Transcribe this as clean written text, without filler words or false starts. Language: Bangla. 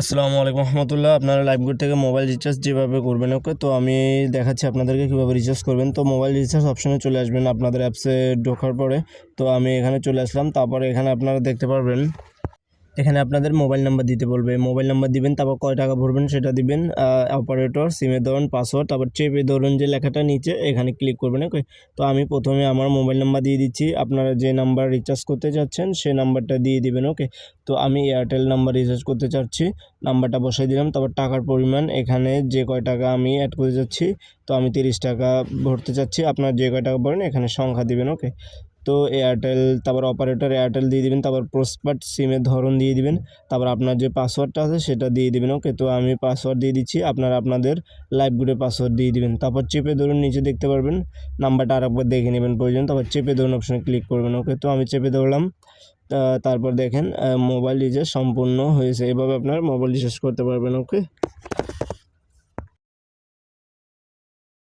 আসসালামু আলাইকুম রহমতুল্লাহ। আপনারা লাইভগুড থেকে মোবাইল রিচার্জ যেভাবে করবেন, ওকে, তো আমি দেখাচ্ছি আপনাদেরকে কীভাবে রিচার্জ করবেন। তো মোবাইল রিচার্জ অপশনে চলে আসবেন আপনাদের অ্যাপসে ঢোকার পরে। তো আমি এখানে চলে আসলাম। তারপরে এখানে আপনারা দেখতে পারবেন, এখানে আপনাদের মোবাইল নাম্বার দিতে বলবে। মোবাইল নাম্বার দিবেন, তারপর কয় টাকা ভরবেন সেটা দিবেন, অপারেটর, সিমের ধরুন, পাসওয়ার্ড, তারপর চেপে ধরুন যে লেখাটা নিচে এখানে ক্লিক করবেন, ওকে। তো আমি প্রথমে আমার মোবাইল নাম্বার দিয়ে দিচ্ছি। আপনারা যে নাম্বার রিচার্জ করতে চাচ্ছেন সেই নাম্বারটা দিয়ে দিবেন, ওকে। তো আমি এয়ারটেল নাম্বার রিচার্জ করতে চাচ্ছি, নাম্বারটা বসাই দিলাম। তারপর টাকার পরিমাণ এখানে যে কয় টাকা আমি অ্যাড করতে চাচ্ছি, তো আমি 30 টাকা ভরতে চাচ্ছি। আপনার যে কয় টাকা ভরেন এখানে সংখ্যা দিবেন, ওকে। তো এয়ারটেল, তারপর অপারেটর এয়ারটেল দিয়ে দিবেন, তারপর পোস্টপাইড সিমের ধরন দিয়ে দিবেন, তারপর আপনার যে পাসওয়ার্ডটা আছে সেটা দিয়ে দিবেন, ওকে। তো আমি পাসওয়ার্ড দিয়ে দিচ্ছি, আপনারা আপনাদের লাইভগুডে পাসওয়ার্ড দিয়ে দিবেন। তারপর চেপে ধরুন, নিচে দেখতে পারবেন নাম্বারটা আরেকবার দেখে নেবেন প্রয়োজন, তারপর চেপে ধরুন অপশনে ক্লিক করবেন, ওকে। তো আমি চেপে ধরলাম। তারপর দেখেন মোবাইল রিচার্জ সম্পূর্ণ হয়েছে। এভাবে আপনার মোবাইল রিচার্জ করতে পারবেন, ওকে।